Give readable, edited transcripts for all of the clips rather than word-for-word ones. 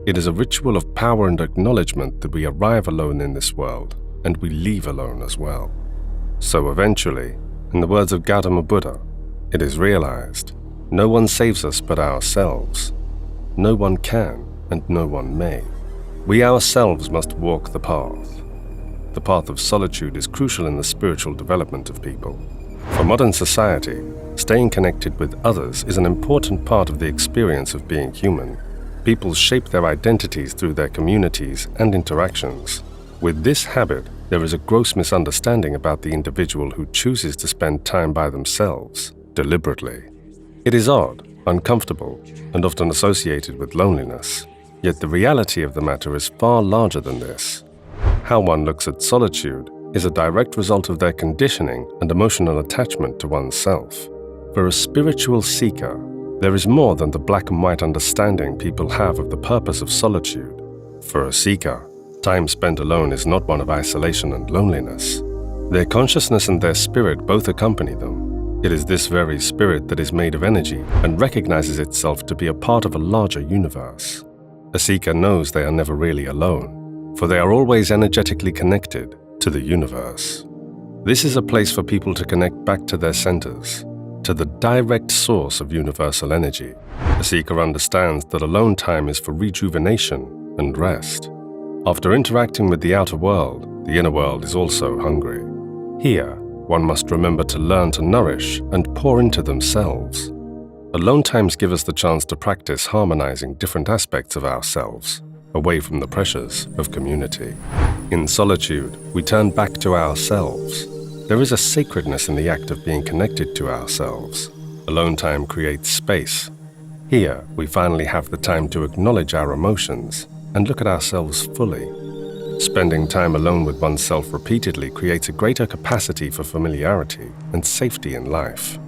It is a ritual of power and acknowledgement that we arrive alone in this world, and we leave alone as well. So eventually, in the words of Gautama Buddha, it is realized, no one saves us but ourselves. No one can, and no one may. We ourselves must walk the path. The path of solitude is crucial in the spiritual development of people. For modern society, staying connected with others is an important part of the experience of being human. People shape their identities through their communities and interactions. With this habit, there is a gross misunderstanding about the individual who chooses to spend time by themselves, deliberately. It is odd, uncomfortable, and often associated with loneliness. Yet the reality of the matter is far larger than this. How one looks at solitude is a direct result of their conditioning and emotional attachment to oneself. For a spiritual seeker, there is more than the black and white understanding people have of the purpose of solitude. For a seeker, time spent alone is not one of isolation and loneliness. Their consciousness and their spirit both accompany them. It is this very spirit that is made of energy and recognizes itself to be a part of a larger universe. A seeker knows they are never really alone, for they are always energetically connected to the universe. This is a place for people to connect back to their centers, to the direct source of universal energy. A seeker understands that alone time is for rejuvenation and rest. After interacting with the outer world, the inner world is also hungry. Here, one must remember to learn to nourish and pour into themselves. Alone times give us the chance to practice harmonizing different aspects of ourselves, away from the pressures of community. In solitude, we turn back to ourselves. There is a sacredness in the act of being connected to ourselves. Alone time creates space. Here, we finally have the time to acknowledge our emotions and look at ourselves fully. Spending time alone with oneself repeatedly creates a greater capacity for familiarity and safety in life.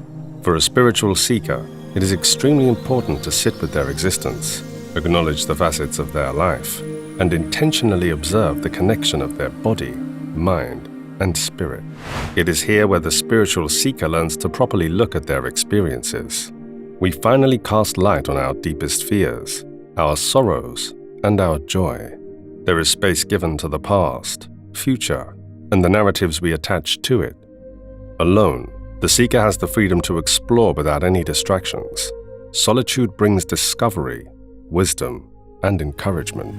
For a spiritual seeker, it is extremely important to sit with their existence, acknowledge the facets of their life, and intentionally observe the connection of their body, mind, and spirit. It is here where the spiritual seeker learns to properly look at their experiences. We finally cast light on our deepest fears, our sorrows, and our joy. There is space given to the past, future, and the narratives we attach to it. Alone, the seeker has the freedom to explore without any distractions. Solitude brings discovery, wisdom, and encouragement.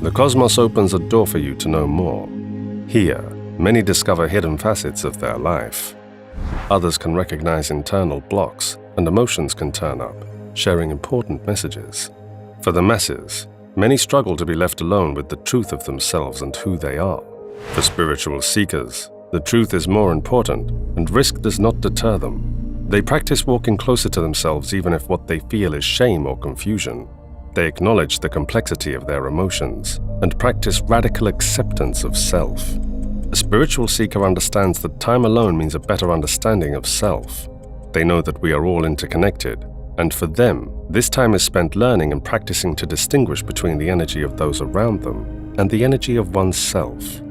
The cosmos opens a door for you to know more. Here, many discover hidden facets of their life. Others can recognize internal blocks, and emotions can turn up, sharing important messages. For the masses, many struggle to be left alone with the truth of themselves and who they are. For spiritual seekers, the truth is more important, and risk does not deter them. They practice walking closer to themselves even if what they feel is shame or confusion. They acknowledge the complexity of their emotions and practice radical acceptance of self. A spiritual seeker understands that time alone means a better understanding of self. They know that we are all interconnected, and for them, this time is spent learning and practicing to distinguish between the energy of those around them and the energy of oneself.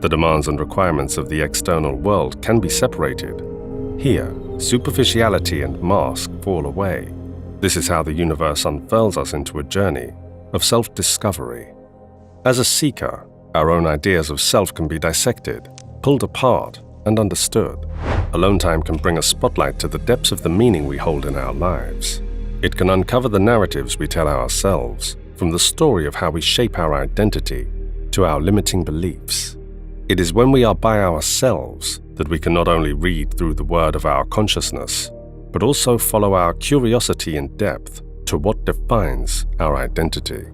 The demands and requirements of the external world can be separated. Here, superficiality and mask fall away. This is how the universe unfurls us into a journey of self-discovery. As a seeker, our own ideas of self can be dissected, pulled apart, and understood. Alone time can bring a spotlight to the depths of the meaning we hold in our lives. It can uncover the narratives we tell ourselves, from the story of how we shape our identity to our limiting beliefs. It is when we are by ourselves that we can not only read through the word of our consciousness, but also follow our curiosity in depth to what defines our identity.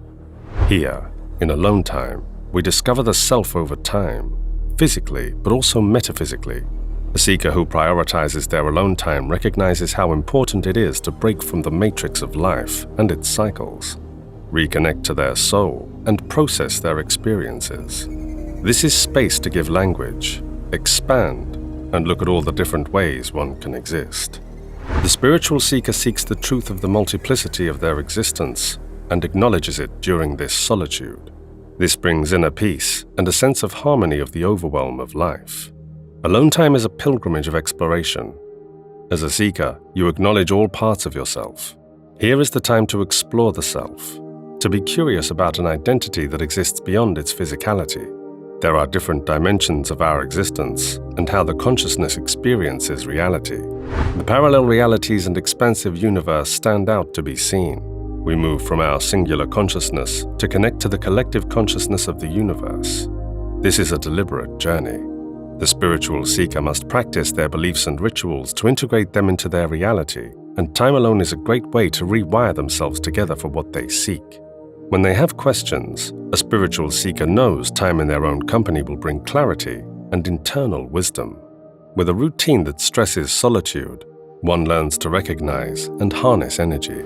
Here, in alone time, we discover the self over time, physically but also metaphysically. A seeker who prioritizes their alone time recognizes how important it is to break from the matrix of life and its cycles, reconnect to their soul, and process their experiences. This is space to give language, expand, and look at all the different ways one can exist. The spiritual seeker seeks the truth of the multiplicity of their existence and acknowledges it during this solitude. This brings inner peace and a sense of harmony of the overwhelm of life. Alone time is a pilgrimage of exploration. As a seeker, you acknowledge all parts of yourself. Here is the time to explore the self, to be curious about an identity that exists beyond its physicality. There are different dimensions of our existence and how the consciousness experiences reality. The parallel realities and expansive universe stand out to be seen. We move from our singular consciousness to connect to the collective consciousness of the universe. This is a deliberate journey. The spiritual seeker must practice their beliefs and rituals to integrate them into their reality, and time alone is a great way to rewire themselves together for what they seek. When they have questions, a spiritual seeker knows time in their own company will bring clarity and internal wisdom. With a routine that stresses solitude, one learns to recognize and harness energy.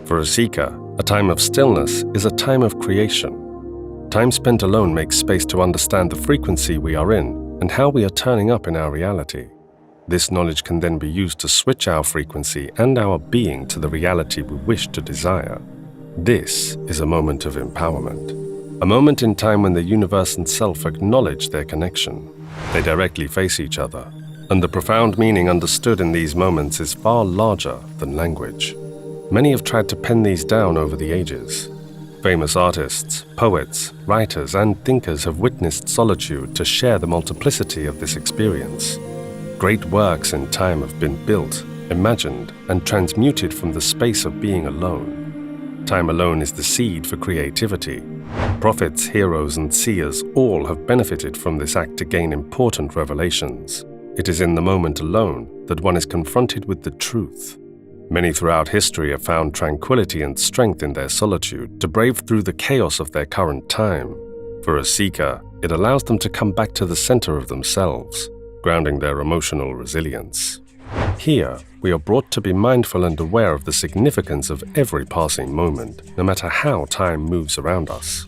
For a seeker, a time of stillness is a time of creation. Time spent alone makes space to understand the frequency we are in and how we are turning up in our reality. This knowledge can then be used to switch our frequency and our being to the reality we wish to desire. This is a moment of empowerment, a moment in time when the universe and self acknowledge their connection. They directly face each other, and the profound meaning understood in these moments is far larger than language. Many have tried to pen these down over the ages. Famous artists, poets, writers, and thinkers have witnessed solitude to share the multiplicity of this experience. Great works in time have been built, imagined, and transmuted from the space of being alone. Time alone is the seed for creativity. Prophets, heroes, and seers all have benefited from this act to gain important revelations. It is in the moment alone that one is confronted with the truth. Many throughout history have found tranquility and strength in their solitude to brave through the chaos of their current time. For a seeker, it allows them to come back to the center of themselves, grounding their emotional resilience. Here, we are brought to be mindful and aware of the significance of every passing moment, no matter how time moves around us.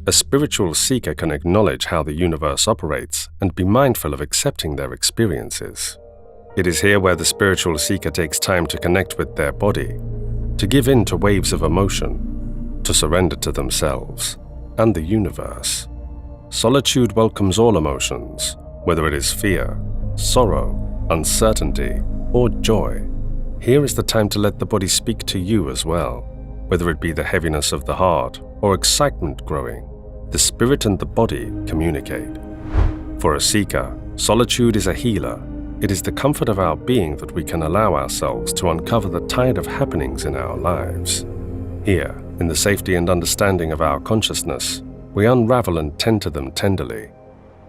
A spiritual seeker can acknowledge how the universe operates and be mindful of accepting their experiences. It is here where the spiritual seeker takes time to connect with their body, to give in to waves of emotion, to surrender to themselves and the universe. Solitude welcomes all emotions, whether it is fear, sorrow, uncertainty, or joy. Here is the time to let the body speak to you as well, whether it be the heaviness of the heart or excitement growing. The spirit and the body communicate. For a seeker, solitude is a healer. It is the comfort of our being that we can allow ourselves to uncover the tide of happenings in our lives. Here, in the safety and understanding of our consciousness, we unravel and tend to them tenderly.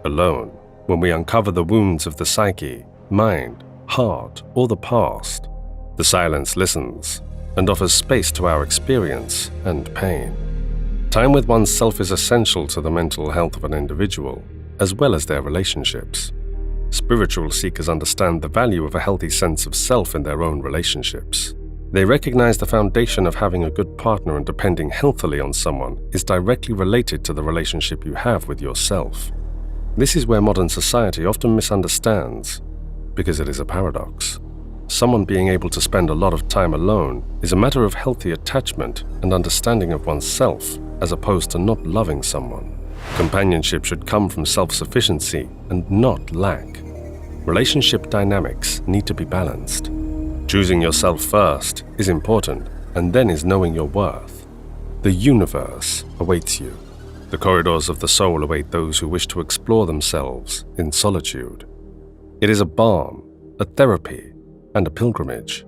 Alone, when we uncover the wounds of the psyche, mind, heart, or the past, the silence listens and offers space to our experience and pain. Time with oneself is essential to the mental health of an individual, as well as their relationships. Spiritual seekers understand the value of a healthy sense of self in their own relationships. They recognize the foundation of having a good partner and depending healthily on someone is directly related to the relationship you have with yourself. This is where modern society often misunderstands, because it is a paradox. Someone being able to spend a lot of time alone is a matter of healthy attachment and understanding of oneself, as opposed to not loving someone. Companionship should come from self-sufficiency and not lack. Relationship dynamics need to be balanced. Choosing yourself first is important, and then is knowing your worth. The universe awaits you. The corridors of the soul await those who wish to explore themselves in solitude. It is a balm, a therapy, and a pilgrimage.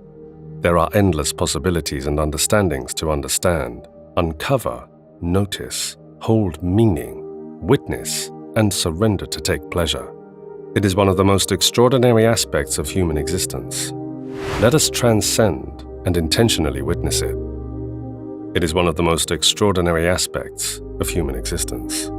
There are endless possibilities and understandings to understand, uncover, notice, hold meaning, witness, and surrender to take pleasure. It is one of the most extraordinary aspects of human existence. Let us transcend and intentionally witness it. It is one of the most extraordinary aspects of human existence.